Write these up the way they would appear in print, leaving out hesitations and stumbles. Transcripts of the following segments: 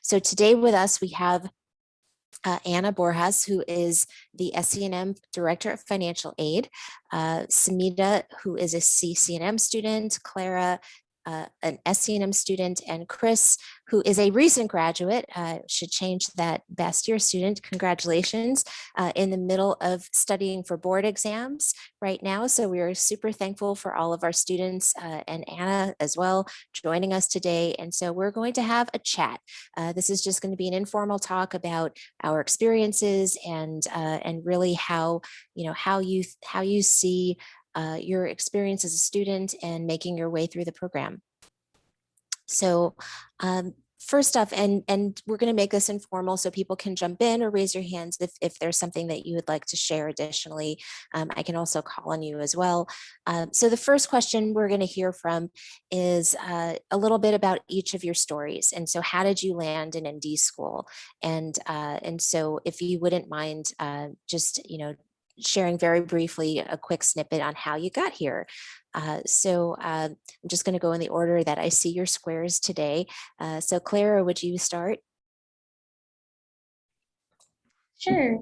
So today with us, we have Anna Borjas, who is the SCNM Director of Financial Aid, Samita, who is a CCNM student, Clara, an SCNM student, and Chris, who is a recent graduate, should change that, best year student. Congratulations, in the middle of studying for board exams right now. So we are super thankful for all of our students and Anna as well joining us today. And so we're going to have a chat. This is just going to be an informal talk about our experiences and really how you see your experience as a student and making your way through the program. So first off, and we're going to make this informal so people can jump in or raise your hands if there's something that you would like to share additionally. I can also call on you as well. So the first question we're going to hear from is a little bit about each of your stories. And so how did you land in ND school? And so if you wouldn't mind just, sharing very briefly a quick snippet on how you got here. So I'm just going to go in the order that I see your squares today. So Clara, would you start? Sure.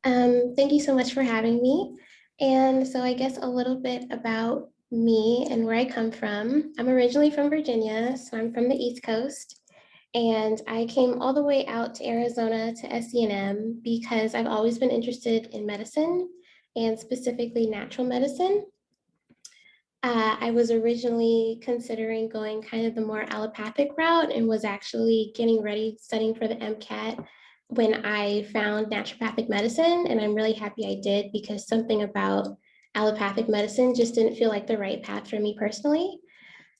Thank you so much for having me. And so I guess a little bit about me and where I come from. I'm originally from Virginia, so I'm from the East Coast. And I came all the way out to Arizona to SCNM because I've always been interested in medicine and specifically natural medicine. I was originally considering going kind of the more allopathic route and was actually getting ready studying for the MCAT when I found naturopathic medicine. And I'm really happy I did because something about allopathic medicine just didn't feel like the right path for me personally.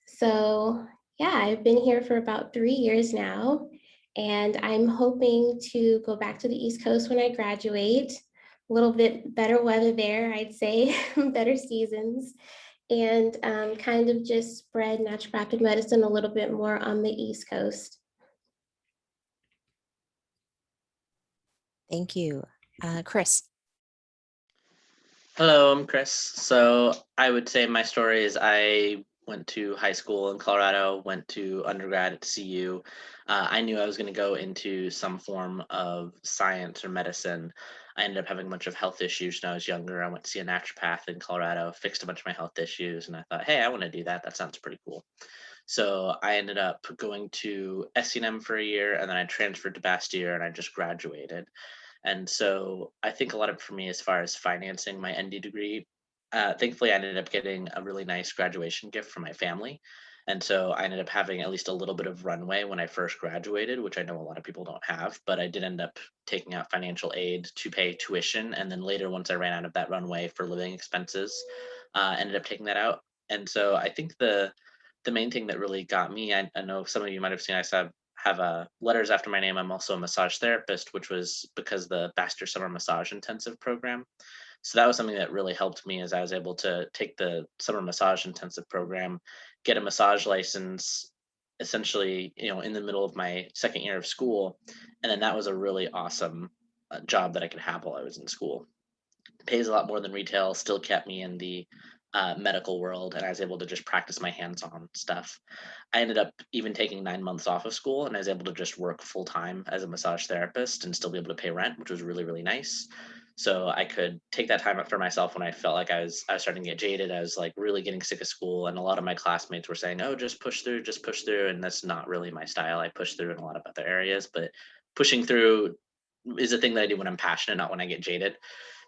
So yeah, I've been here for about 3 years now, and I'm hoping to go back to the East Coast when I graduate. A little bit better weather there, I'd say, better seasons, and kind of just spread naturopathic medicine a little bit more on the East Coast. Thank you. Chris. Hello, I'm Chris. So I would say my story is I went to high school in Colorado, went to undergrad at CU. I knew I was going to go into some form of science or medicine. I ended up having a bunch of health issues when I was younger. I went to see a naturopath in Colorado, fixed a bunch of my health issues, and I thought, hey, I want to do that. That sounds pretty cool. So I ended up going to SCNM for a year, and then I transferred to Bastyr, and I just graduated. And so I think a lot of it for me as far as financing my ND degree, thankfully I ended up getting a really nice graduation gift from my family. And so I ended up having at least a little bit of runway when I first graduated, which I know a lot of people don't have, but I did end up taking out financial aid to pay tuition. And then later, once I ran out of that runway for living expenses, ended up taking that out. And so I think the main thing that really got me, I know some of you might have seen, I have letters after my name. I'm also a massage therapist, which was because the Baxter Summer Massage Intensive program. So that was something that really helped me as I was able to take the summer massage intensive program, get a massage license, essentially, in the middle of my second year of school. And then that was a really awesome job that I could have while I was in school. Pays a lot more than retail, still kept me in the medical world, and I was able to just practice my hands-on stuff. I ended up even taking 9 months off of school, and I was able to just work full time as a massage therapist and still be able to pay rent, which was really, really nice. So I could take that time up for myself when I felt like I was starting to get jaded. I was like really getting sick of school, and a lot of my classmates were saying, "Oh, just push through," and that's not really my style. I push through in a lot of other areas, but pushing through is a thing that I do when I'm passionate, not when I get jaded.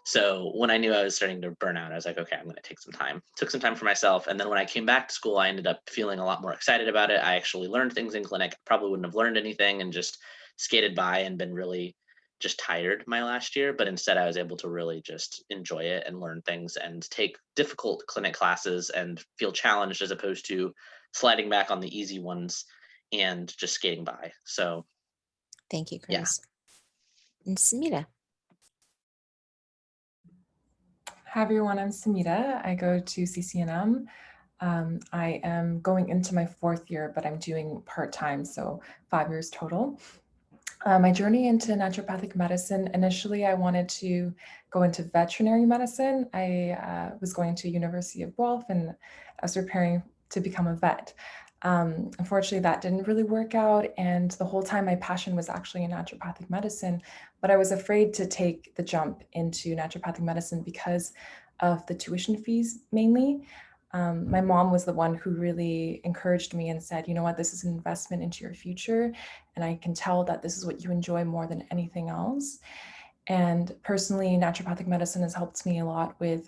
So when I knew I was starting to burn out, I was like, okay, I'm going to take some time. Took some time for myself. And then when I came back to school, I ended up feeling a lot more excited about it. I actually learned things in clinic. Probably wouldn't have learned anything and just skated by and been really just tired my last year. But instead, I was able to really just enjoy it and learn things and take difficult clinic classes and feel challenged as opposed to sliding back on the easy ones and just skating by. So thank you, Chris. Yeah. And Samita. Hi everyone, I'm Samita. I go to CCNM. I am going into my 4th year, but I'm doing part-time, so 5 years total. My journey into naturopathic medicine, initially I wanted to go into veterinary medicine. I was going to University of Guelph and I was preparing to become a vet. Unfortunately, that didn't really work out. And the whole time, my passion was actually in naturopathic medicine, but I was afraid to take the jump into naturopathic medicine because of the tuition fees mainly. My mom was the one who really encouraged me and said, you know what, this is an investment into your future. And I can tell that this is what you enjoy more than anything else. And personally, naturopathic medicine has helped me a lot with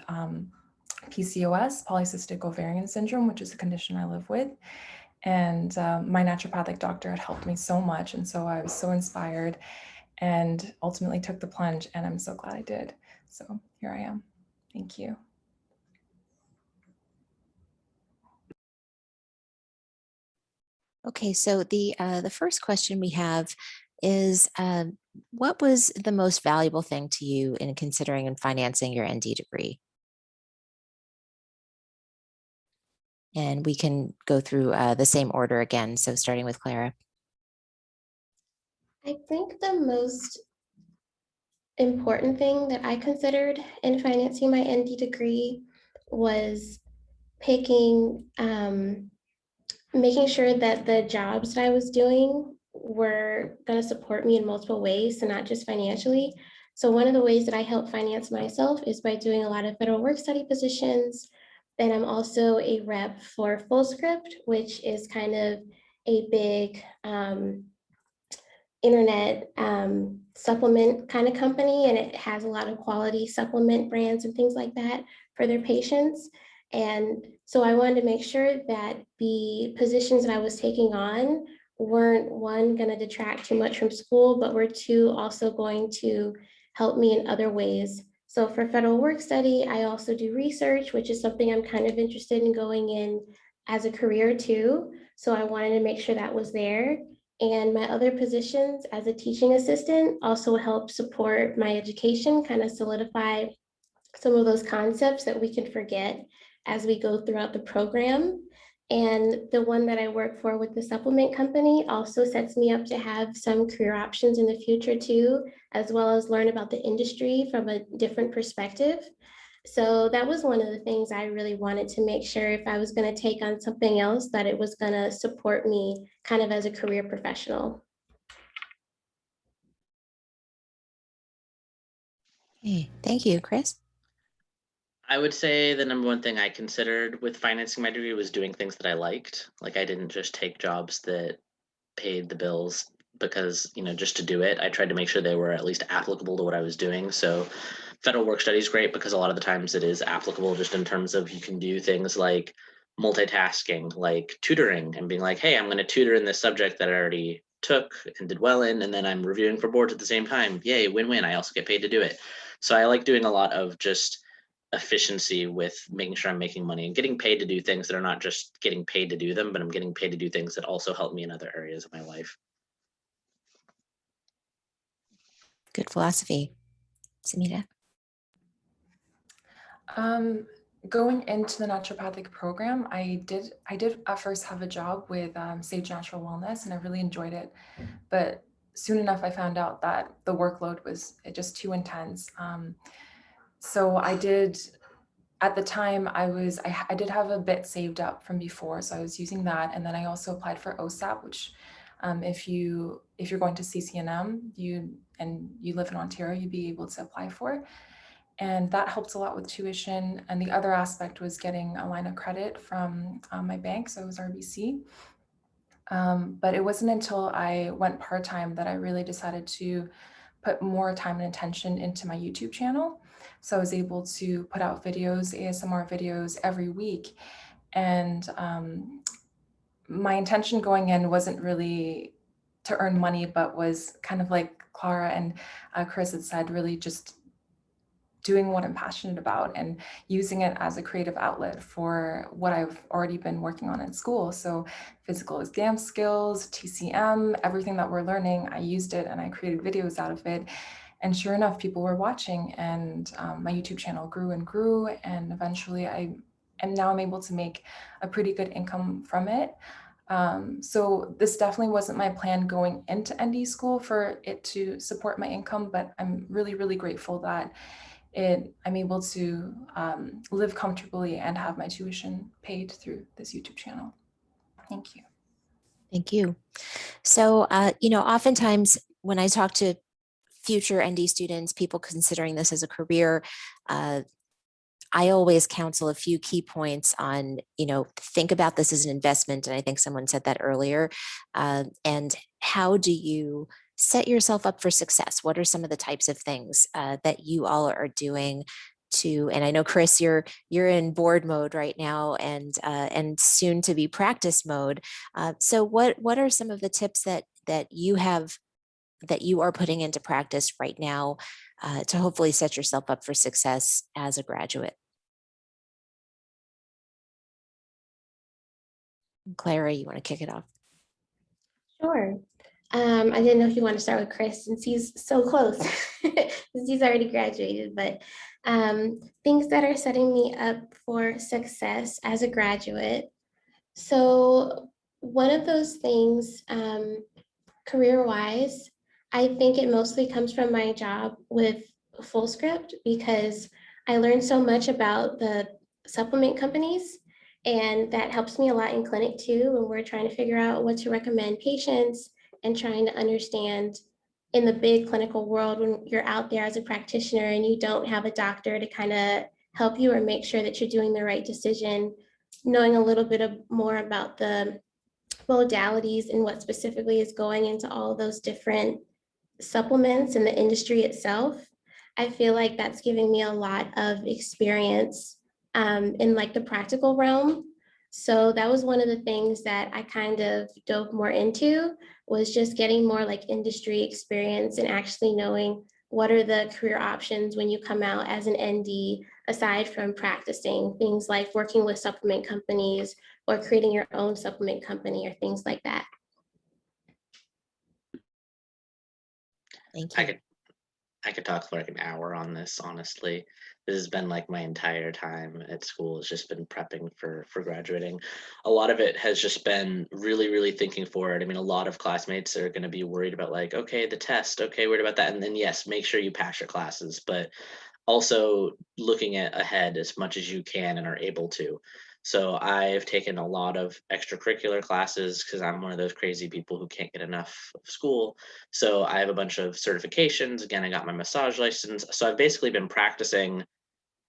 PCOS, polycystic ovarian syndrome, which is a condition I live with. And my naturopathic doctor had helped me so much. And so I was so inspired and ultimately took the plunge. And I'm so glad I did. So here I am. Thank you. Okay, so the first question we have is, what was the most valuable thing to you in considering and financing your ND degree? And we can go through the same order again. So starting with Clara. I think the most important thing that I considered in financing my ND degree was picking, making sure that the jobs that I was doing were going to support me in multiple ways, so not just financially. So one of the ways that I help finance myself is by doing a lot of federal work study positions. Then I'm also a rep for FullScript, which is kind of a big internet supplement kind of company, and it has a lot of quality supplement brands and things like that for their patients. And so I wanted to make sure that the positions that I was taking on weren't, one, going to detract too much from school, but were, two, also going to help me in other ways. So for federal work study, I also do research, which is something I'm kind of interested in going in as a career too. So I wanted to make sure that was there. And my other positions as a teaching assistant also help support my education, kind of solidify some of those concepts that we can forget as we go throughout the program. And the one that I work for with the supplement company also sets me up to have some career options in the future too, as well as learn about the industry from a different perspective. So that was one of the things I really wanted to make sure, if I was going to take on something else, that it was going to support me kind of as a career professional. Okay, thank you, Chris. I would say the number one thing I considered with financing my degree was doing things that I liked. Like I didn't just take jobs that paid the bills because, just to do it. I tried to make sure they were at least applicable to what I was doing. So federal work study is great because a lot of the times it is applicable just in terms of you can do things like multitasking, like tutoring and being like, hey, I'm going to tutor in this subject that I already took and did well in, and then I'm reviewing for boards at the same time. Yay, win-win. I also get paid to do it. So I like doing a lot of just efficiency with making sure I'm making money and getting paid to do things that are not just getting paid to do them, but I'm getting paid to do things that also help me in other areas of my life. Good philosophy. Samita. Going into the naturopathic program, I did at first have a job with Sage Natural Wellness, and I really enjoyed it. But soon enough, I found out that the workload was just too intense. So I did, at the time, I did have a bit saved up from before, so I was using that, and then I also applied for OSAP, which if you're going to CCNM, you live in Ontario, you'd be able to apply for. And that helped a lot with tuition. And the other aspect was getting a line of credit from my bank, so it was RBC. But it wasn't until I went part-time that I really decided to put more time and attention into my YouTube channel. So I was able to put out videos, ASMR videos every week. And my intention going in wasn't really to earn money, but was kind of like Clara and Chris had said, really just doing what I'm passionate about and using it as a creative outlet for what I've already been working on in school. So physical exam skills, TCM, everything that we're learning, I used it and I created videos out of it. And sure enough, people were watching, and my YouTube channel grew and grew. And eventually now I'm able to make a pretty good income from it. So this definitely wasn't my plan going into ND school for it to support my income, but I'm really, really grateful that I'm able to live comfortably and have my tuition paid through this YouTube channel. Thank you. Thank you. So, oftentimes when I talk to future ND students, people considering this as a career, uh, I always counsel a few key points on, think about this as an investment. And I think someone said that earlier. And how do you set yourself up for success? What are some of the types of things that you all are doing to, and I know Chris, you're in board mode right now and soon to be practice mode. So what are some of the tips that you have that you are putting into practice right now to hopefully set yourself up for success as a graduate? Clara, you want to kick it off? Sure. I didn't know if you want to start with Chris since he's so close, since he's already graduated, but things that are setting me up for success as a graduate. So one of those things, career-wise, I think it mostly comes from my job with FullScript because I learned so much about the supplement companies, and that helps me a lot in clinic too when we're trying to figure out what to recommend patients and trying to understand in the big clinical world when you're out there as a practitioner and you don't have a doctor to kind of help you or make sure that you're doing the right decision, knowing a little bit more about the modalities and what specifically is going into all of those different supplements in the industry itself. I feel like that's giving me a lot of experience in like the practical realm. So that was one of the things that I kind of dove more into, was just getting more like industry experience and actually knowing what are the career options when you come out as an ND, aside from practicing things like working with supplement companies or creating your own supplement company or things like that. Thank I you. could I could talk for like an hour on this, honestly. This has been like my entire time at school has just been prepping for graduating. A lot of it has just been really, really thinking forward. I mean, a lot of classmates are going to be worried about like, okay, the test, okay, worried about that. And then yes, make sure you pass your classes, but also looking at ahead as much as you can and are able to. So I've taken a lot of extracurricular classes because I'm one of those crazy people who can't get enough of school. So I have a bunch of certifications. Again, I got my massage license. So I've basically been practicing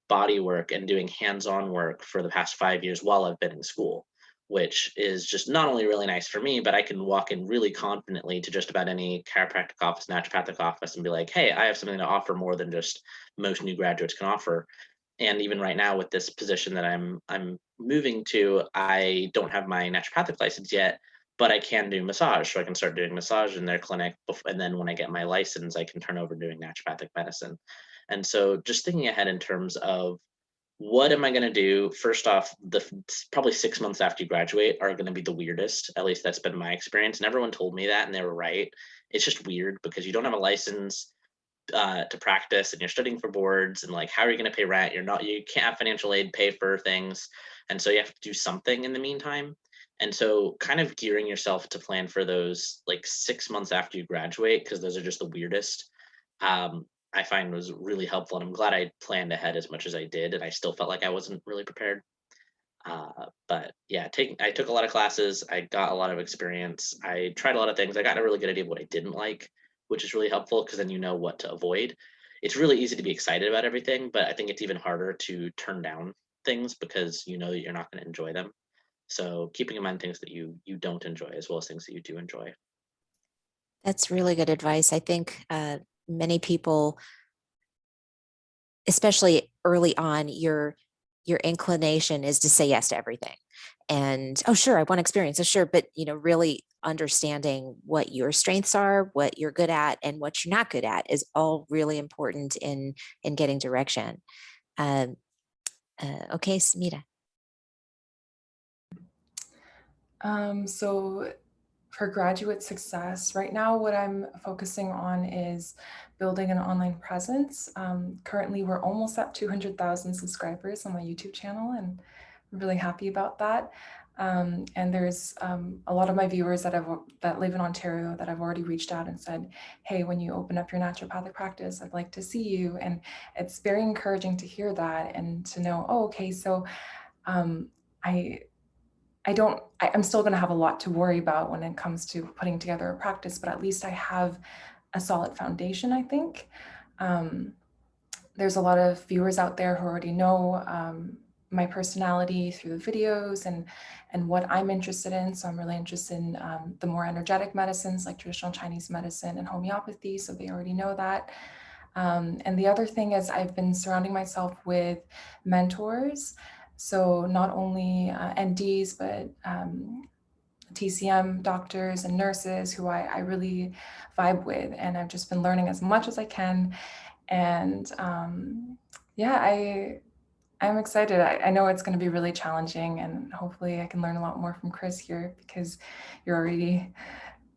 body work and doing hands-on work for the past 5 years while I've been in school, which is just not only really nice for me, but I can walk in really confidently to just about any chiropractic office, naturopathic office, and be like, hey, I have something to offer more than just most new graduates can offer. And even right now with this position that I'm moving to, I don't have my naturopathic license yet, but I can do massage. So I can start doing massage in their clinic. And then when I get my license, I can turn over doing naturopathic medicine. And so just thinking ahead in terms of what am I going to do? First off, probably 6 months after you graduate are going to be the weirdest. At least that's been my experience. And everyone told me that, and they were right. It's just weird because you don't have a license to practice, and you're studying for boards, and like, how are you going to pay rent? You can't have financial aid pay for things, and so you have to do something in the meantime. And so, kind of gearing yourself to plan for those like 6 months after you graduate, because those are just the weirdest. I find was really helpful, and I'm glad I planned ahead as much as I did, and I still felt like I wasn't really prepared. But yeah, I took a lot of classes. I got a lot of experience. I tried a lot of things. I got a really good idea of what I didn't like, which is really helpful because then you know what to avoid. It's really easy to be excited about everything, but I think it's even harder to turn down things because you know that you're not going to enjoy them. So keeping in mind things that you don't enjoy as well as things that you do enjoy. That's really good advice. I think many people, especially early on, your inclination is to say yes to everything. And oh, sure, I want experience. Oh, sure, but really understanding what your strengths are, what you're good at, and what you're not good at is all really important in getting direction. Um, okay, Smita. So for graduate success, right now, what I'm focusing on is building an online presence. Currently, we're almost at 200,000 subscribers on my YouTube channel, and I'm really happy about that. And there's a lot of my viewers that live in Ontario that I've already reached out and said, hey, when you open up your naturopathic practice, I'd like to see you. And it's very encouraging to hear that and to know, oh, okay, so I I'm still going to have a lot to worry about when it comes to putting together a practice, but at least I have a solid foundation, I think. There's a lot of viewers out there who already know my personality through the videos and what I'm interested in. So I'm really interested in the more energetic medicines like traditional Chinese medicine and homeopathy. So they already know that. And the other thing is I've been surrounding myself with mentors. So not only NDs, but TCM doctors and nurses who I really vibe with. And I've just been learning as much as I can. And yeah, I'm excited. I know it's going to be really challenging, and hopefully I can learn a lot more from Chris here because you're already,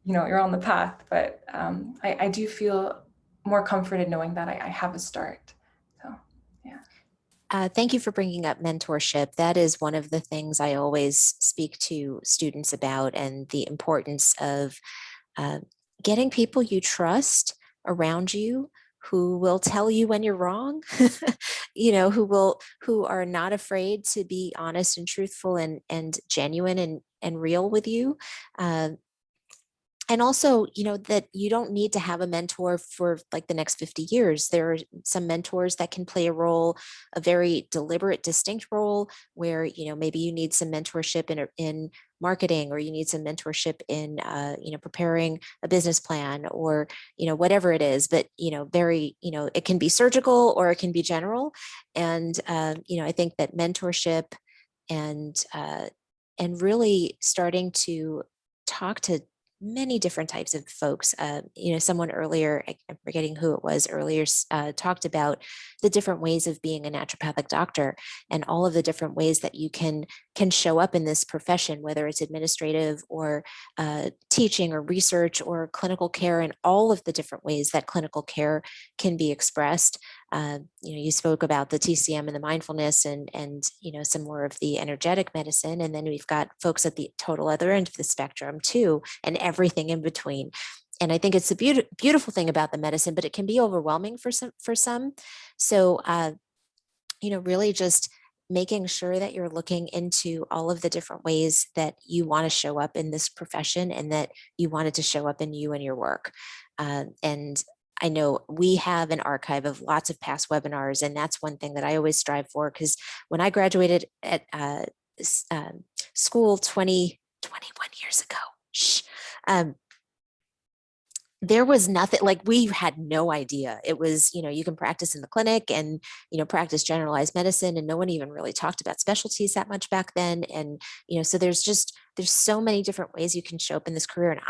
you're on the path. But I do feel more comforted knowing that I have a start. So, yeah. Thank you for bringing up mentorship. That is one of the things I always speak to students about, and the importance of getting people you trust around you who will tell you when you're wrong, who are not afraid to be honest and truthful and genuine and real with you. And also, that you don't need to have a mentor for like the next 50 years. There are some mentors that can play a role, a very deliberate, distinct role where, maybe you need some mentorship in marketing, or you need some mentorship in, preparing a business plan, or, whatever it is. But, very, it can be surgical or it can be general. And, I think that mentorship and, really starting to talk to many different types of folks. Someone earlier, I'm forgetting who it was earlier, talked about the different ways of being a naturopathic doctor and all of the different ways that you can show up in this profession, whether it's administrative or teaching or research or clinical care, and all of the different ways that clinical care can be expressed. You spoke about the TCM and the mindfulness and some more of the energetic medicine. And then we've got folks at the total other end of the spectrum too, and everything in between. And I think it's a beautiful thing about the medicine, but it can be overwhelming for some. So, really just making sure that you're looking into all of the different ways that you want to show up in this profession, and that you want it to show up in you and your work. And I know we have an archive of lots of past webinars, and that's one thing that I always strive for, because when I graduated at school 21 years ago, there was nothing, like, we had no idea. It was, you can practice in the clinic and, practice generalized medicine, and no one even really talked about specialties that much back then. And, so there's so many different ways you can show up in this career. And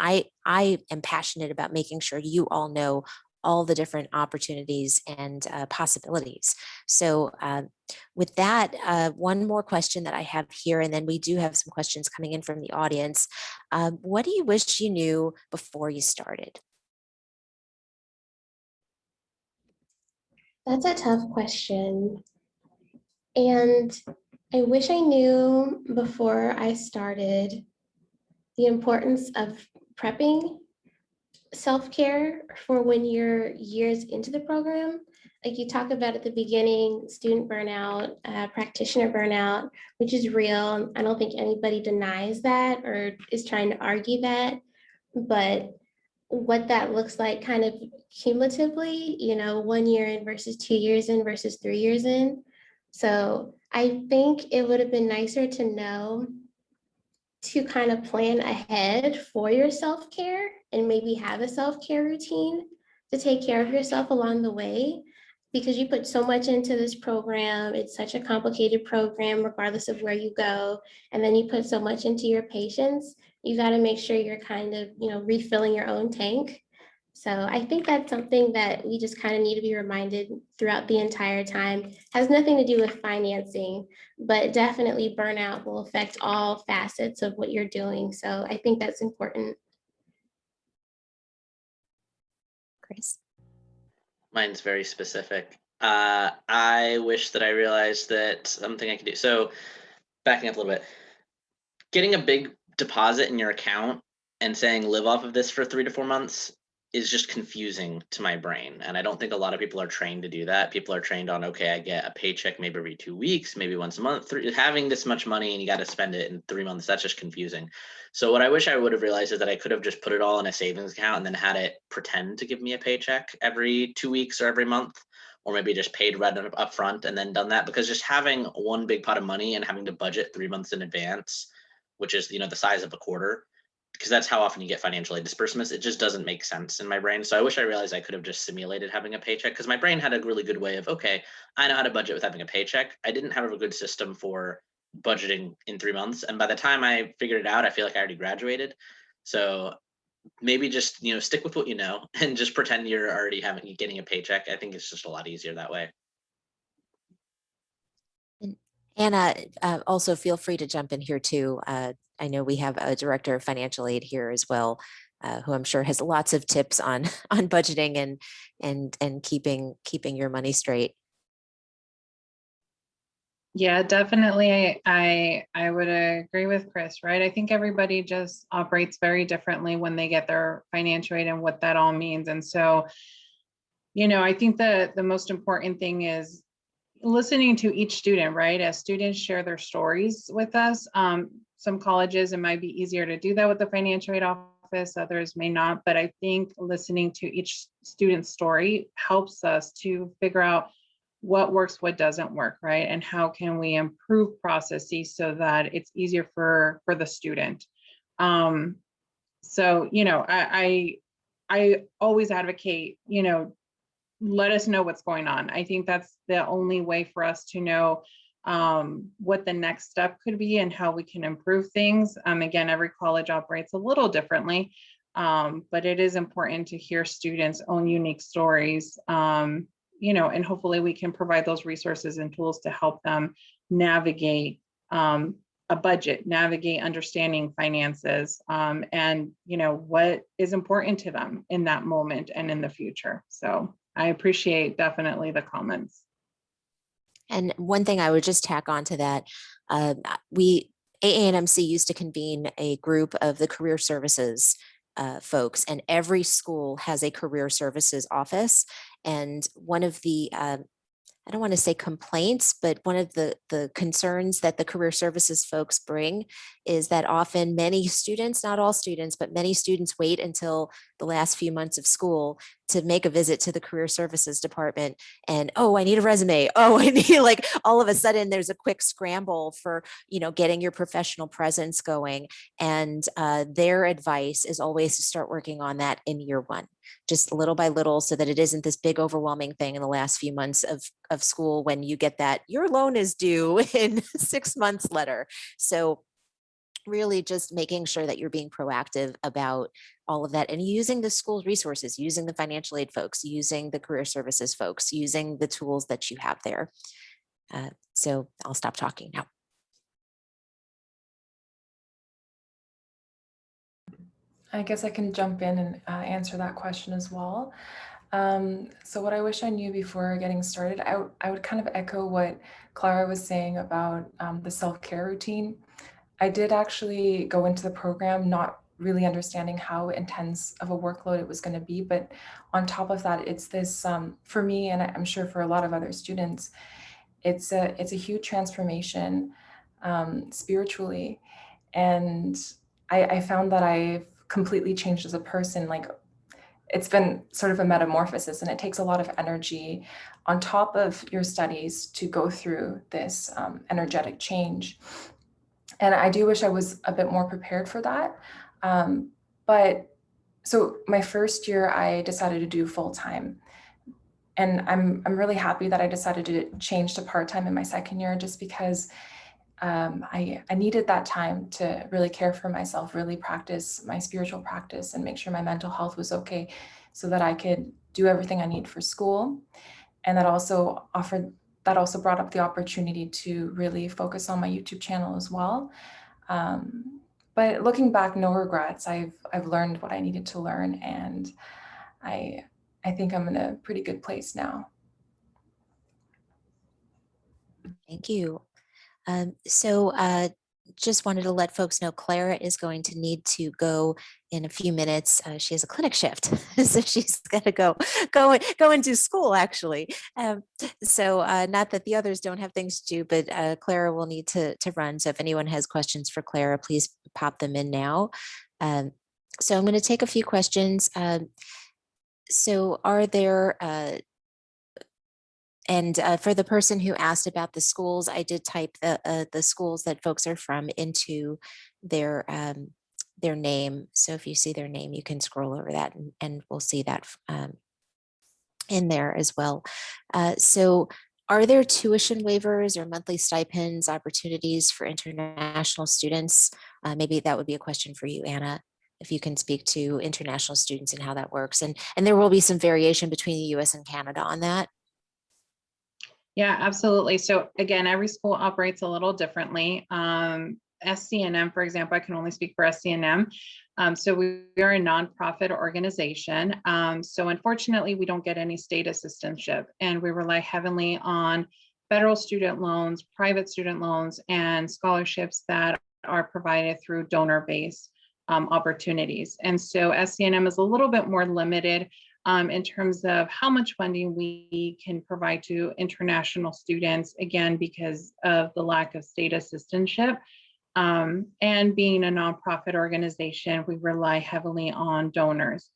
I am passionate about making sure you all know all the different opportunities and possibilities. So with that, one more question that I have here, and then we do have some questions coming in from the audience. What do you wish you knew before you started? That's a tough question. And I wish I knew before I started the importance of prepping self-care for when you're years into the program. Like you talk about at the beginning, student burnout, practitioner burnout, which is real. I don't think anybody denies that or is trying to argue that. But what that looks like kind of cumulatively, 1 year in versus 2 years in versus 3 years in. So I think it would have been nicer to know to kind of plan ahead for your self-care and maybe have a self-care routine to take care of yourself along the way, because you put so much into this program. It's such a complicated program, regardless of where you go. And then you put so much into your patients. You got to make sure you're kind of, refilling your own tank. So I think that's something that we just kind of need to be reminded throughout the entire time. Has nothing to do with financing, but definitely burnout will affect all facets of what you're doing. So I think that's important. Chris? Mine's very specific. I wish that I realized that something I could do. So backing up a little bit, getting a big deposit in your account and saying live off of this for 3 to 4 months is just confusing to my brain. And I don't think a lot of people are trained to do that. People are trained on, okay, I get a paycheck maybe every 2 weeks, maybe once a month. Having this much money and you got to spend it in 3 months, that's just confusing. So what I wish I would have realized is that I could have just put it all in a savings account and then had it pretend to give me a paycheck every 2 weeks or every month, or maybe just paid right up front and then done that. Because just having one big pot of money and having to budget 3 months in advance, which is, the size of a quarter, because that's how often you get financial aid disbursements. It just doesn't make sense in my brain. So I wish I realized I could have just simulated having a paycheck, because my brain had a really good way of, okay, I know how to budget with having a paycheck. I didn't have a good system for budgeting in 3 months. And by the time I figured it out, I feel like I already graduated. So maybe just, stick with what you know and just pretend you're already getting a paycheck. I think it's just a lot easier that way. And Anna, also feel free to jump in here too. I know we have a director of financial aid here as well, who I'm sure has lots of tips on on budgeting and keeping your money straight. Yeah, definitely. I would agree with Chris, right? I think everybody just operates very differently when they get their financial aid and what that all means. And so, I think the most important thing is listening to each student, right? As students share their stories with us, some colleges, it might be easier to do that with the financial aid office, others may not. But I think listening to each student's story helps us to figure out what works, what doesn't work, right? And how can we improve processes so that it's easier for the student. So, I always advocate, let us know what's going on. I think that's the only way for us to know what the next step could be and how we can improve things. Again, every college operates a little differently, but it is important to hear students' own unique stories, and hopefully we can provide those resources and tools to help them navigate a budget, navigate understanding finances, and what is important to them in that moment and in the future. So I appreciate definitely the comments. And one thing I would just tack on to that, AANMC used to convene a group of the career services folks, and every school has a career services office. And one of the I don't want to say complaints, but one of the concerns that the career services folks bring is that often many students, not all students, but many students wait until the last few months of school to make a visit to the career services department. And, oh, I need a resume. Oh, I need, like, all of a sudden there's a quick scramble for, getting your professional presence going. And their advice is always to start working on that in year one, just little by little, so that it isn't this big overwhelming thing in the last few months of school when you get that your loan is due in 6 months letter. So really just making sure that you're being proactive about all of that and using the school's resources, using the financial aid folks, using the career services folks, using the tools that you have there. So I'll stop talking now. I guess I can jump in and answer that question as well. So what I wish I knew before getting started, I would kind of echo what Clara was saying about the self-care routine. I did actually go into the program not really understanding how intense of a workload it was going to be, but on top of that, it's this, for me, and I'm sure for a lot of other students, it's a huge transformation spiritually. And I found that I've completely changed as a person. Like, it's been sort of a metamorphosis, and it takes a lot of energy on top of your studies to go through this energetic change. And I do wish I was a bit more prepared for that. But so my first year, I decided to do full time. And I'm really happy that I decided to change to part-time in my second year, just because I needed that time to really care for myself, really practice my spiritual practice and make sure my mental health was okay, so that I could do everything I need for school. And that also brought up the opportunity to really focus on my YouTube channel as well. But looking back, no regrets. I've learned what I needed to learn, and I think I'm in a pretty good place now. Thank you. So just wanted to let folks know Clara is going to need to go in a few minutes. She has a clinic shift, so she's got to go into school actually. So not that the others don't have things to do, but Clara will need to run. So if anyone has questions for Clara, please pop them in now. So I'm going to take a few questions. So are there and for the person who asked about the schools, I did type the schools that folks are from into their name. So if you see their name, you can scroll over that and we'll see that in there as well. So are there tuition waivers or monthly stipends opportunities for international students? Maybe that would be a question for you, Anna, if you can speak to international students and how that works. And there will be some variation between the US and Canada on that. Yeah, absolutely. So again, every school operates a little differently. SCNM, for example, I can only speak for SCNM. So we are a nonprofit organization. So unfortunately, we don't get any state assistantship, and we rely heavily on federal student loans, private student loans, and scholarships that are provided through donor-based opportunities. And so SCNM is a little bit more limited in terms of how much funding we can provide to international students, again, because of the lack of state assistantship. And being a nonprofit organization, we rely heavily on donors.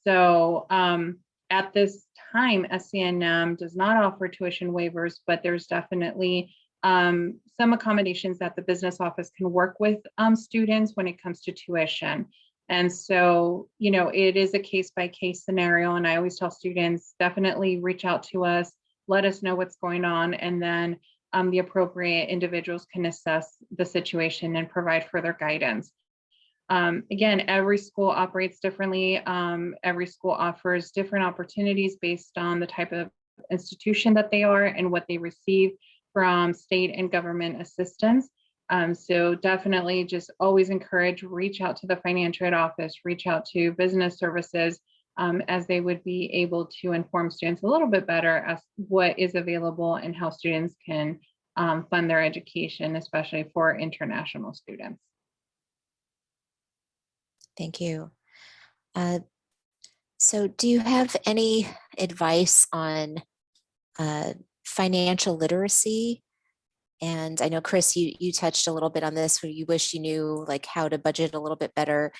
So at this time, SCNM does not offer tuition waivers, but there's definitely some accommodations that the business office can work with students when it comes to tuition. And so, you know, it is a case-by-case scenario. And I always tell students, definitely reach out to us, let us know what's going on, and then the appropriate individuals can assess the situation and provide further guidance. Again, every school operates differently. Every school offers different opportunities based on the type of institution that they are and what they receive from state and government assistance. So definitely just always encourage, reach out to the financial aid office, reach out to business services, as they would be able to inform students a little bit better as what is available and how students can fund their education, especially for international students. Thank you. So do you have any advice on financial literacy? And I know, Chris, you touched a little bit on this where you wish you knew like how to budget a little bit better.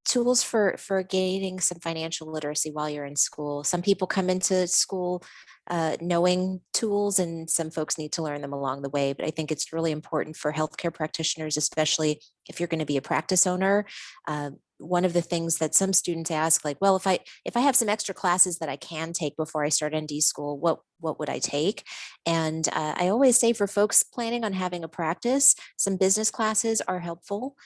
Tools for gaining some financial literacy while you're in school. Some people come into school knowing tools, and some folks need to learn them along the way. But I think it's really important for healthcare practitioners, especially if you're going to be a practice owner. One of the things that some students ask, like, well, if I have some extra classes that I can take before I start ND school, what would I take? And I always say for folks planning on having a practice, some business classes are helpful.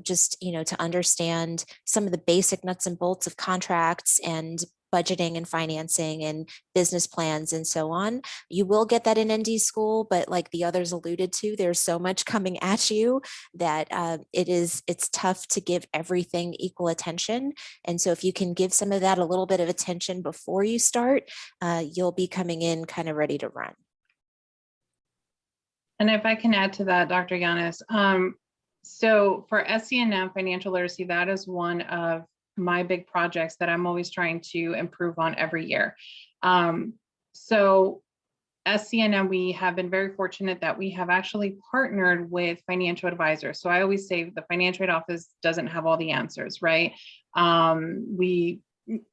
Just, you know, to understand some of the basic nuts and bolts of contracts and budgeting and financing and business plans and so on. You will get that in ND school, but like the others alluded to, there's so much coming at you that it's tough to give everything equal attention. And so if you can give some of that a little bit of attention before you start, you'll be coming in kind of ready to run. And if I can add to that, Dr. Yanis, so for SCNM financial literacy, that is one of my big projects that I'm always trying to improve on every year. So SCNM, we have been very fortunate that we have actually partnered with financial advisors. So I always say the financial aid office doesn't have all the answers, right? We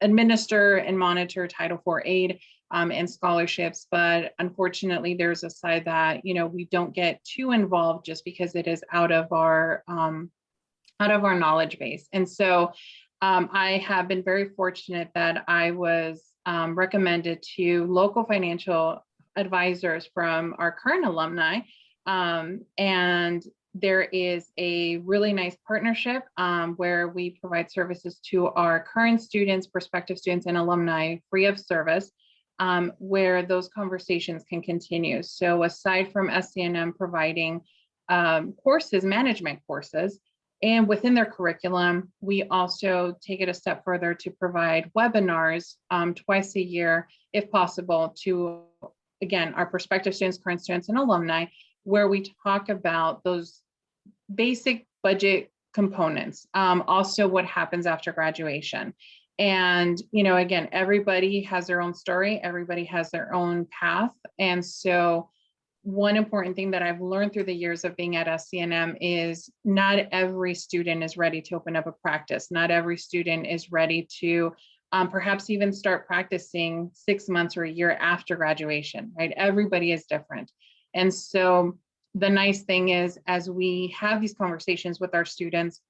administer and monitor Title IV aid and scholarships, but unfortunately there's a side that, you know, we don't get too involved just because it is out of our knowledge base. And so I have been very fortunate that I was recommended to local financial advisors from our current alumni. And there is a really nice partnership where we provide services to our current students, prospective students, and alumni free of service, where those conversations can continue. So aside from SCNM providing courses, management courses, and within their curriculum, we also take it a step further to provide webinars twice a year, if possible, to, again, our prospective students, current students, and alumni, where we talk about those basic budget components, also what happens after graduation. And, again, everybody has their own story, everybody has their own path. And so one important thing that I've learned through the years of being at SCNM is not every student is ready to open up a practice. Not every student is ready to perhaps even start practicing 6 months or a year after graduation, right? Everybody is different. And so the nice thing is, as we have these conversations with our students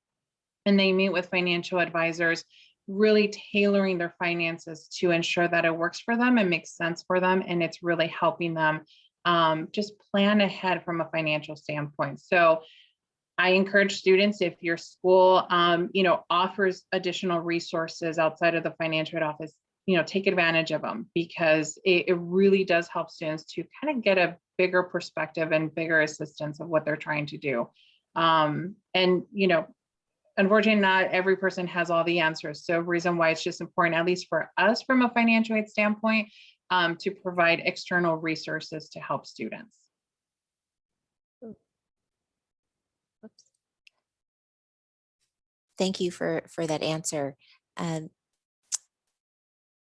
and they meet with financial advisors, really tailoring their finances to ensure that it works for them and makes sense for them. And it's really helping them just plan ahead from a financial standpoint. So I encourage students, if your school, offers additional resources outside of the financial aid office, take advantage of them, because it really does help students to kind of get a bigger perspective and bigger assistance of what they're trying to do. Unfortunately, not every person has all the answers. So reason why it's just important, at least for us from a financial aid standpoint, to provide external resources to help students. Oops. Thank you for that answer. Oops.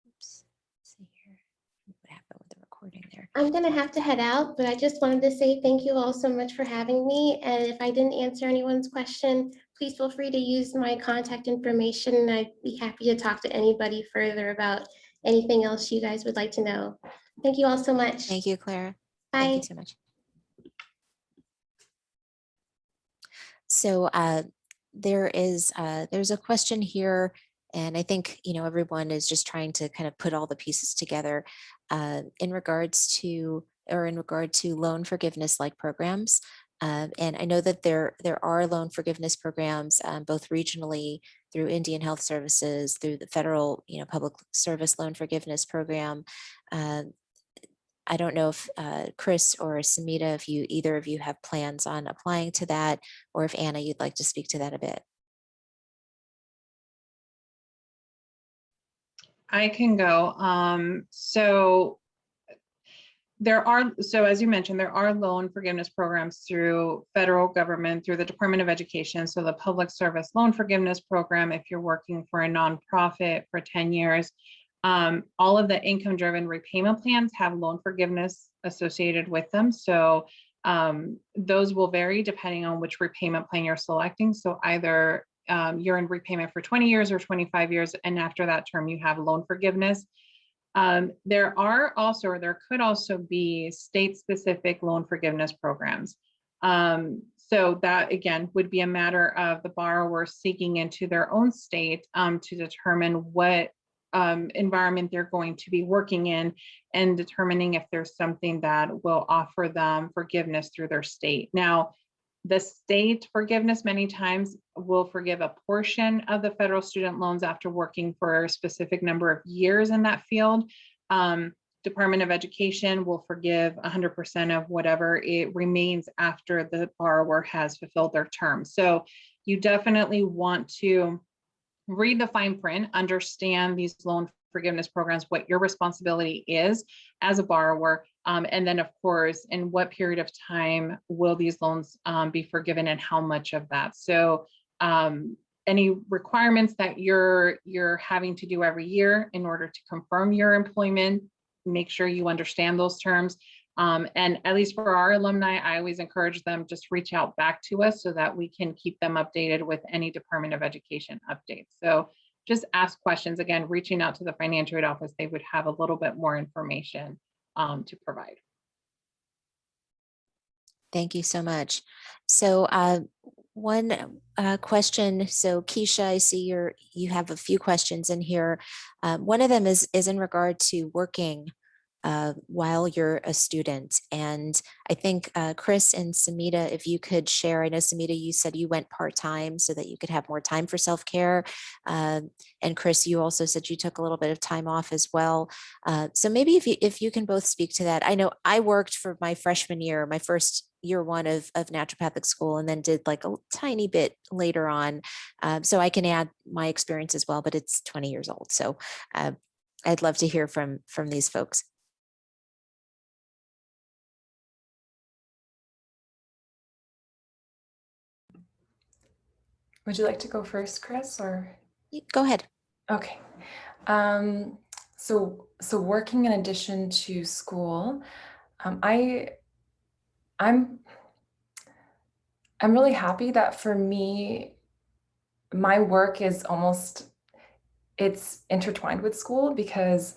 Let's see here. What happened with the recording there? I'm going to have to head out, but I just wanted to say thank you all so much for having me. And if I didn't answer anyone's question, please feel free to use my contact information, and I'd be happy to talk to anybody further about anything else you guys would like to know. Thank you all so much. Thank you, Clara. Bye. Thank you so much. So there's a question here, and I think everyone is just trying to kind of put all the pieces together in regard to loan forgiveness like programs. And I know that there are loan forgiveness programs both regionally through Indian Health Services, through the federal public service loan forgiveness program. I don't know if Chris or Samita, if either of you have plans on applying to that, or if Anna, you'd like to speak to that a bit. I can go. So as you mentioned, there are loan forgiveness programs through federal government, through the Department of Education. So the Public Service Loan Forgiveness Program, if you're working for a nonprofit for 10 years, all of the income-driven repayment plans have loan forgiveness associated with them. So those will vary depending on which repayment plan you're selecting. So either you're in repayment for 20 years or 25 years, and after that term, you have loan forgiveness. There could also be state-specific loan forgiveness programs. So that, again, would be a matter of the borrower seeking into their own state to determine what environment they're going to be working in, and determining if there's something that will offer them forgiveness through their state. Now, the state forgiveness many times will forgive a portion of the federal student loans after working for a specific number of years in that field. Department of Education will forgive 100% of whatever it remains after the borrower has fulfilled their term. So you definitely want to read the fine print, understand these loan forgiveness programs, what your responsibility is as a borrower, and then, of course, in what period of time will these loans be forgiven, and how much of that. So any requirements that you're having to do every year in order to confirm your employment, make sure you understand those terms. And at least for our alumni, I always encourage them, just reach out back to us so that we can keep them updated with any Department of Education updates. So just ask questions. Again, reaching out to the financial aid office, they would have a little bit more information to provide. Thank you so much. So one question. So Keisha, I see you have a few questions in here. One of them is in regard to working while you're a student. And I think Chris and Samita, if you could share, I know Samita, you said you went part-time so that you could have more time for self-care. And Chris, you also said you took a little bit of time off as well. So maybe if you can both speak to that. I know I worked for my freshman year, my first year one of naturopathic school, and then did like a tiny bit later on. So I can add my experience as well, but it's 20 years old. So I'd love to hear from these folks. Would you like to go first, Chris, or? Go ahead. Okay. So working in addition to school, I'm really happy that for me, my work is it's intertwined with school, because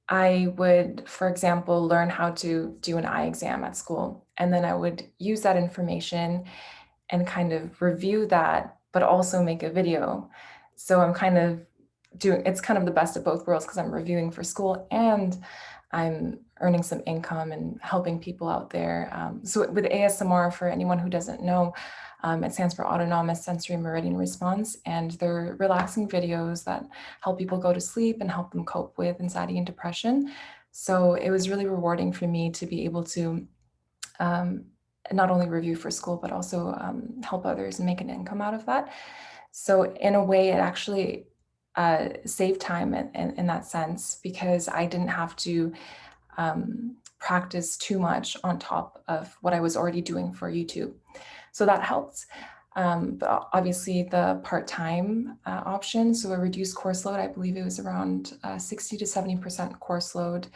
I would, for example, learn how to do an eye exam at school, and then I would use that information and kind of review that, but also make a video. So I'm kind of it's kind of the best of both worlds, because I'm reviewing for school and I'm earning some income and helping people out there. So with ASMR, for anyone who doesn't know, it stands for Autonomous Sensory Meridian Response, and they're relaxing videos that help people go to sleep and help them cope with anxiety and depression. So it was really rewarding for me to be able to not only review for school, but also help others and make an income out of that. So in a way, it actually saved time in that sense, because I didn't have to practice too much on top of what I was already doing for YouTube. So that helped. But obviously the part-time option, so a reduced course load, I believe it was around 60 to 70% course load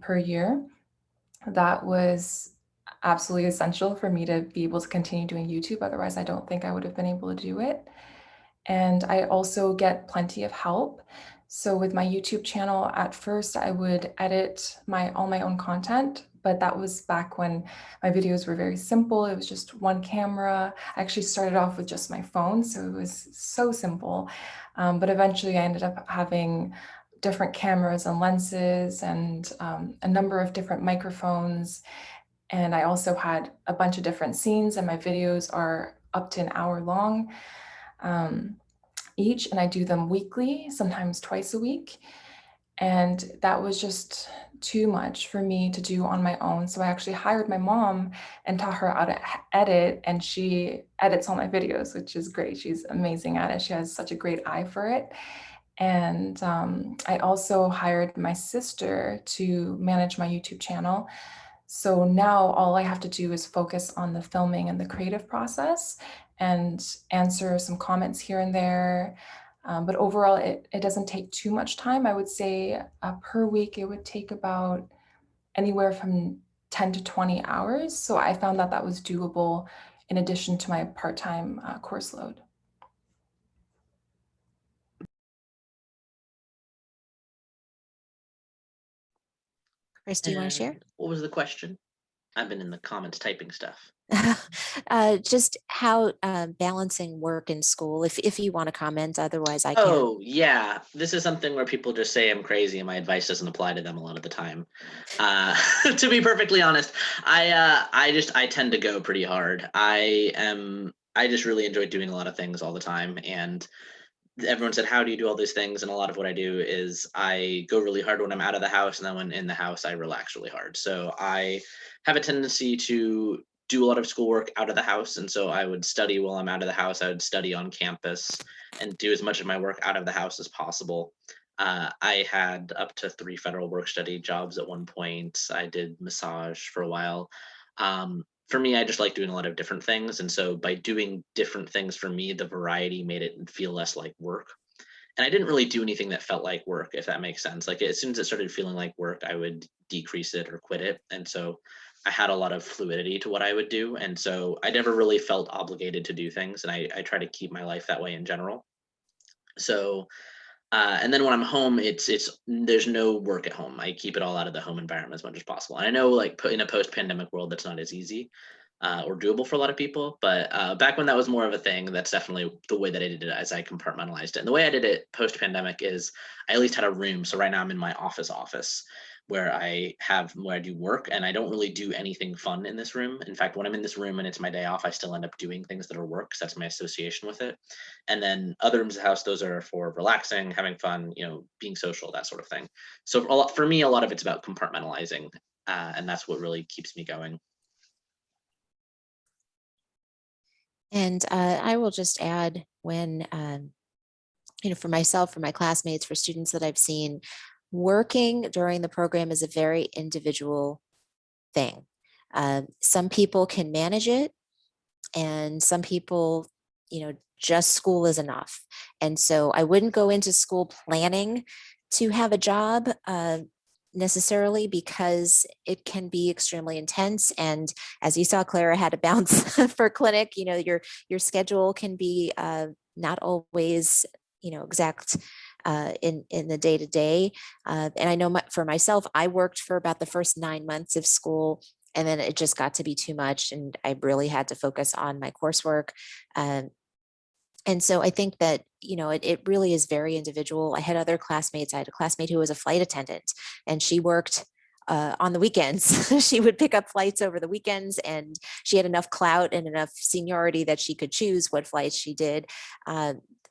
per year. That was absolutely essential for me to be able to continue doing YouTube. Otherwise, I don't think I would have been able to do it. And I also get plenty of help. So with my YouTube channel, at first I would edit all my own content, but that was back when my videos were very simple. It was just one camera. I actually started off with just my phone, so it was so simple. But eventually I ended up having different cameras and lenses, and a number of different microphones. And I also had a bunch of different scenes, and my videos are up to an hour long each, and I do them weekly, sometimes twice a week. And that was just too much for me to do on my own. So I actually hired my mom and taught her how to edit, and she edits all my videos, which is great. She's amazing at it. She has such a great eye for it. And I also hired my sister to manage my YouTube channel. So now all I have to do is focus on the filming and the creative process and answer some comments here and there. But overall, it doesn't take too much time. I would say per week, it would take about anywhere from 10 to 20 hours. So I found that that was doable in addition to my part-time course load. Chris, do you want to share? And what was the question? I've been in the comments typing stuff. Just how balancing work and school, if you want to comment, otherwise I can. Oh, yeah. This is something where people just say I'm crazy and my advice doesn't apply to them a lot of the time. To be perfectly honest, I tend to go pretty hard. I just really enjoy doing a lot of things all the time. And everyone said, how do you do all these things? And a lot of what I do is I go really hard when I'm out of the house, and then when in the house, I relax really hard. So I have a tendency to do a lot of schoolwork out of the house. And so I would study while I'm out of the house. I would study on campus and do as much of my work out of the house as possible. I had up to 3 federal work study jobs at one point. I did massage for a while. For me, I just like doing a lot of different things. And so by doing different things, for me, the variety made it feel less like work. And I didn't really do anything that felt like work, if that makes sense. Like as soon as it started feeling like work, I would decrease it or quit it. And so I had a lot of fluidity to what I would do. And so I never really felt obligated to do things. And I try to keep my life that way in general. So and then when I'm home, it's there's no work at home. I keep it all out of the home environment as much as possible. And I know, like, in a post-pandemic world, that's not as easy or doable for a lot of people. But back when that was more of a thing, that's definitely the way that I did it, as I compartmentalized it. And the way I did it post-pandemic is I at least had a room. So right now I'm in my office where I do work, and I don't really do anything fun in this room. In fact, when I'm in this room and it's my day off, I still end up doing things that are work, because that's my association with it. And then other rooms of the house, those are for relaxing, having fun, being social, that sort of thing. So for me, a lot of it's about compartmentalizing, and that's what really keeps me going. And I will just add, when, for myself, for my classmates, for students that I've seen, working during the program is a very individual thing. Some people can manage it, and some people, just school is enough. And so I wouldn't go into school planning to have a job necessarily, because it can be extremely intense. And as you saw, Clara had to bounce for clinic. You know, your schedule can be not always, you know, exact in the day to day. And I know for myself, I worked for about the first 9 months of school, and then it just got to be too much, and I really had to focus on my coursework. And so I think that, you know, it really is very individual. I had other classmates. I had a classmate who was a flight attendant, and she worked on the weekends. She would pick up flights over the weekends, and she had enough clout and enough seniority that she could choose what flights she did.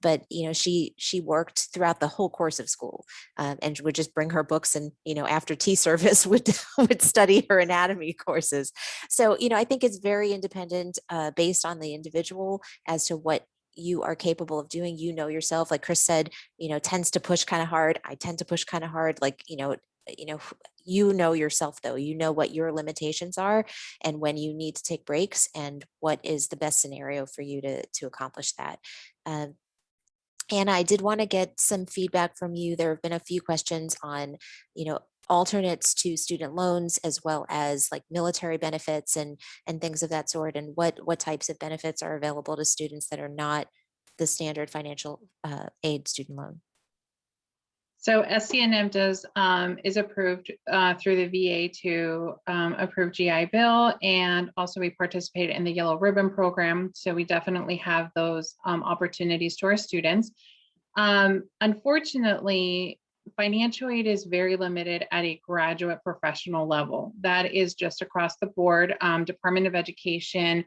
But you know, she worked throughout the whole course of school, and would just bring her books, and you know, after tea service would study her anatomy courses. So you know, I think it's very independent, based on the individual as to what you are capable of doing. You know yourself, like Chris said, you know, tends to push kind of hard. I tend to push kind of hard. Like, you know yourself, though. You know what your limitations are, and when you need to take breaks, and what is the best scenario for you to accomplish that. Anna, I did want to get some feedback from you. There have been a few questions on, you know, alternates to student loans, as well as like military benefits and things of that sort, and what types of benefits are available to students that are not the standard financial aid student loan. So SCNM is approved through the VA to approve GI Bill, and also we participate in the Yellow Ribbon program. So we definitely have those opportunities to our students. Unfortunately, financial aid is very limited at a graduate professional level. That is just across the board. Department of Education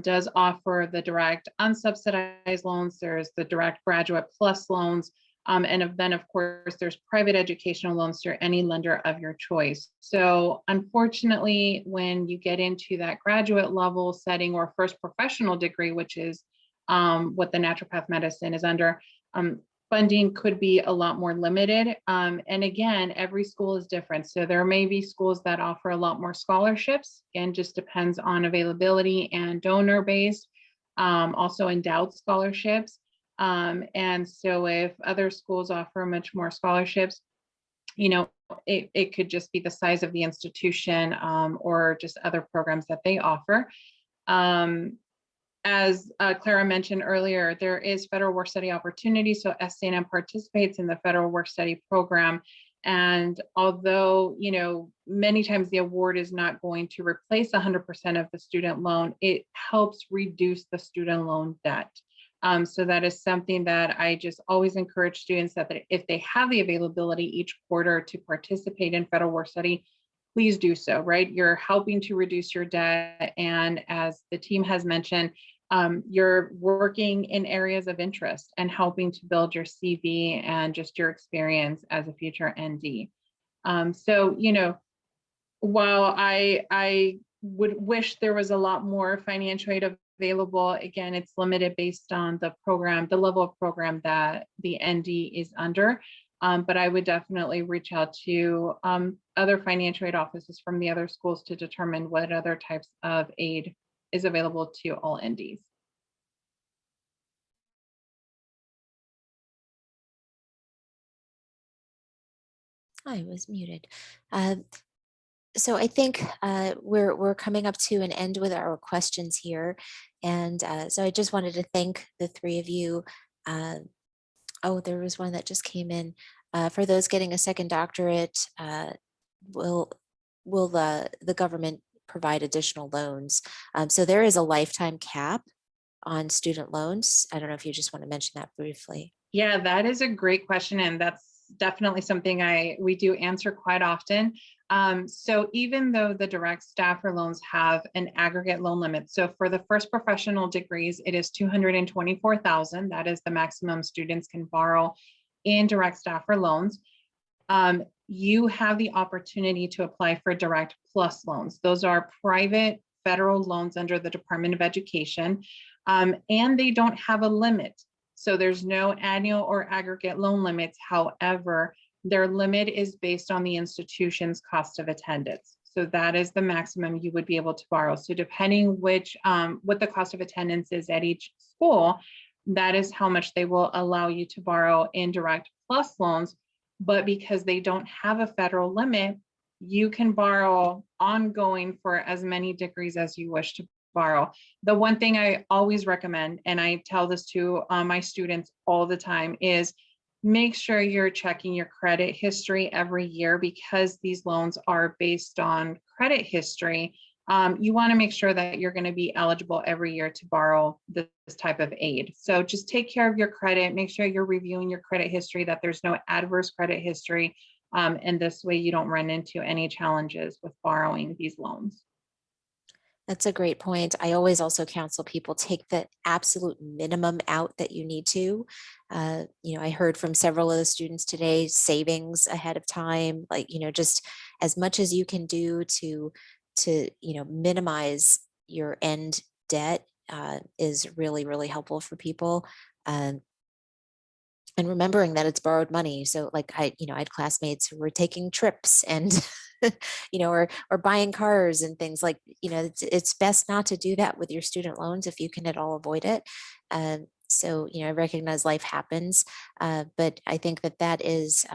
does offer the direct unsubsidized loans. There's the direct graduate plus loans. And then, of course, there's private educational loans through any lender of your choice. So unfortunately, when you get into that graduate level setting or first professional degree, which is what the naturopath medicine is under, funding could be a lot more limited. And again, every school is different. So there may be schools that offer a lot more scholarships, and just depends on availability and donor based, also endowed scholarships. And so if other schools offer much more scholarships, you know, it could just be the size of the institution, or just other programs that they offer. As Clara mentioned earlier, there is federal work study opportunity. So SCNM participates in the federal work study program. And although, you know, many times the award is not going to replace 100% of the student loan, it helps reduce the student loan debt. So that is something that I just always encourage students that if they have the availability each quarter to participate in federal work study, please do so, right? You're helping to reduce your debt. And as the team has mentioned, you're working in areas of interest and helping to build your CV and just your experience as a future ND. So, you know, while I would wish there was a lot more financial aid available, again, it's limited based on the program, the level of program that the ND is under. But I would definitely reach out to other financial aid offices from the other schools to determine what other types of aid is available to all NDs. I was muted. So I think we're coming up to an end with our questions here. And so I just wanted to thank the three of you. Oh, there was one that just came in. For those getting a second doctorate, will the government provide additional loans? So there is a lifetime cap on student loans. I don't know if you just want to mention that briefly. Yeah, that is a great question. And that's definitely something we do answer quite often. So even though the direct staffer loans have an aggregate loan limit, so for the first professional degrees, it is $224,000. That is the maximum students can borrow in direct staffer loans. You have the opportunity to apply for direct plus loans. Those are private federal loans under the Department of Education, and they don't have a limit. So there's no annual or aggregate loan limits. However, their limit is based on the institution's cost of attendance. So that is the maximum you would be able to borrow. So depending what the cost of attendance is at each school, that is how much they will allow you to borrow in direct plus loans. But because they don't have a federal limit, you can borrow ongoing for as many degrees as you wish to borrow. The one thing I always recommend, and I tell this to my students all the time, is make sure you're checking your credit history every year, because these loans are based on credit history. You want to make sure that you're going to be eligible every year to borrow this type of aid. So just take care of your credit, make sure you're reviewing your credit history, that there's no adverse credit history. And this way you don't run into any challenges with borrowing these loans. That's a great point. I always also counsel people take the absolute minimum out that you need to. I heard from several of the students today, savings ahead of time, like, just as much as you can do to minimize your end debt is really, really helpful for people. And remembering that it's borrowed money. So like I had classmates who were taking trips and, or buying cars and things like, it's best not to do that with your student loans if you can at all avoid it. So, I recognize life happens, but I think that is,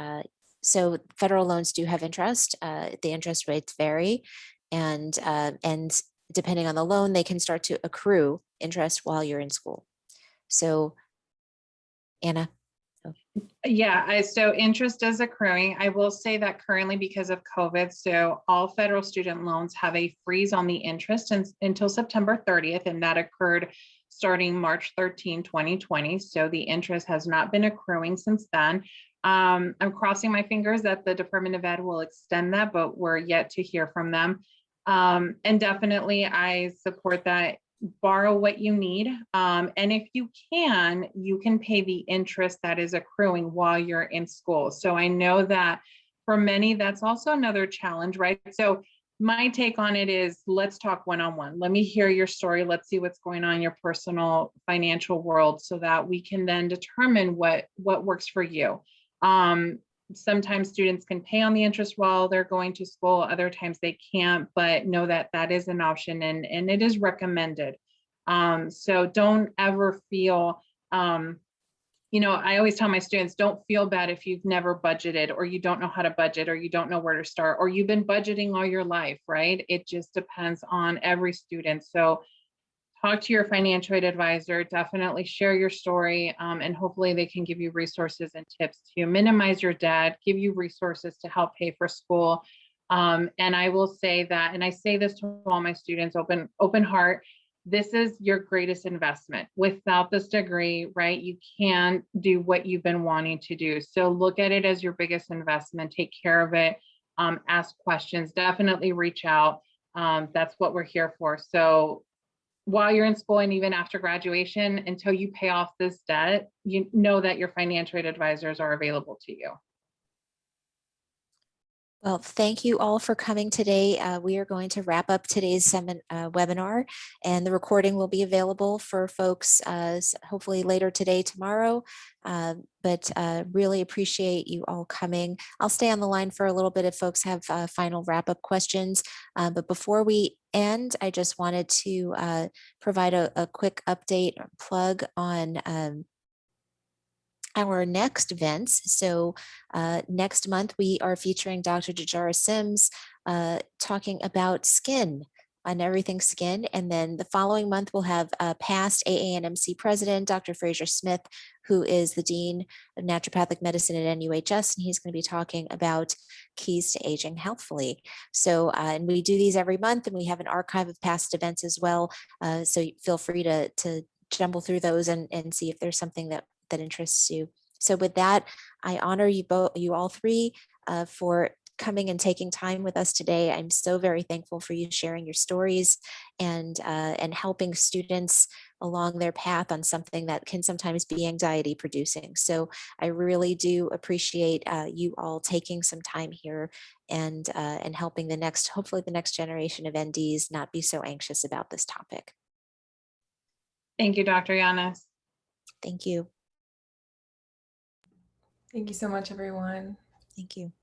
so federal loans do have interest. The interest rates vary, and depending on the loan, they can start to accrue interest while you're in school. So, Anna. Yeah, so interest is accruing. I will say that currently, because of COVID, so all federal student loans have a freeze on the interest until September 30th, and that occurred starting March 13, 2020. So the interest has not been accruing since then. I'm crossing my fingers that the Department of Ed will extend that, but we're yet to hear from them. And definitely I support that. Borrow what you need. And if you can pay the interest that is accruing while you're in school. So I know that for many, that's also another challenge, right? So my take on it is, let's talk one-on-one. Let me hear your story. Let's see what's going on in your personal financial world, so that we can then determine what works for you. Sometimes students can pay on the interest while they're going to school. Other times they can't, but know that that is an option, and it is recommended. So don't ever feel, I always tell my students, don't feel bad if you've never budgeted, or you don't know how to budget, or you don't know where to start, or you've been budgeting all your life, right? It just depends on every student. So talk to your financial aid advisor, definitely share your story, and hopefully they can give you resources and tips to minimize your debt, give you resources to help pay for school. And I will say that, and I say this to all my students, open heart, this is your greatest investment. Without this degree, right, you can't do what you've been wanting to do. So look at it as your biggest investment, take care of it, ask questions, definitely reach out. That's what we're here for. So while you're in school, and even after graduation, until you pay off this debt, you know that your financial aid advisors are available to you. Well, thank you all for coming today. We are going to wrap up today's webinar, and the recording will be available for folks hopefully later today, tomorrow. But really appreciate you all coming. I'll stay on the line for a little bit if folks have final wrap-up questions. But before we end, I just wanted to provide a quick update or plug on our next events. So next month, we are featuring Dr. Jajara Sims talking about skin, on everything skin. And then the following month, we'll have past AANMC president, Dr. Fraser Smith, who is the Dean of Naturopathic Medicine at NUHS, and he's going to be talking about keys to aging healthfully. So, and we do these every month, and we have an archive of past events as well. So feel free to jumble through those and see if there's something that interests you. So with that, I honor you all three for coming and taking time with us today. I'm so very thankful for you sharing your stories and helping students along their path on something that can sometimes be anxiety producing. So I really do appreciate you all taking some time here and helping hopefully the next generation of NDs not be so anxious about this topic. Thank you, Dr. Yanis. Thank you. Thank you so much, everyone. Thank you.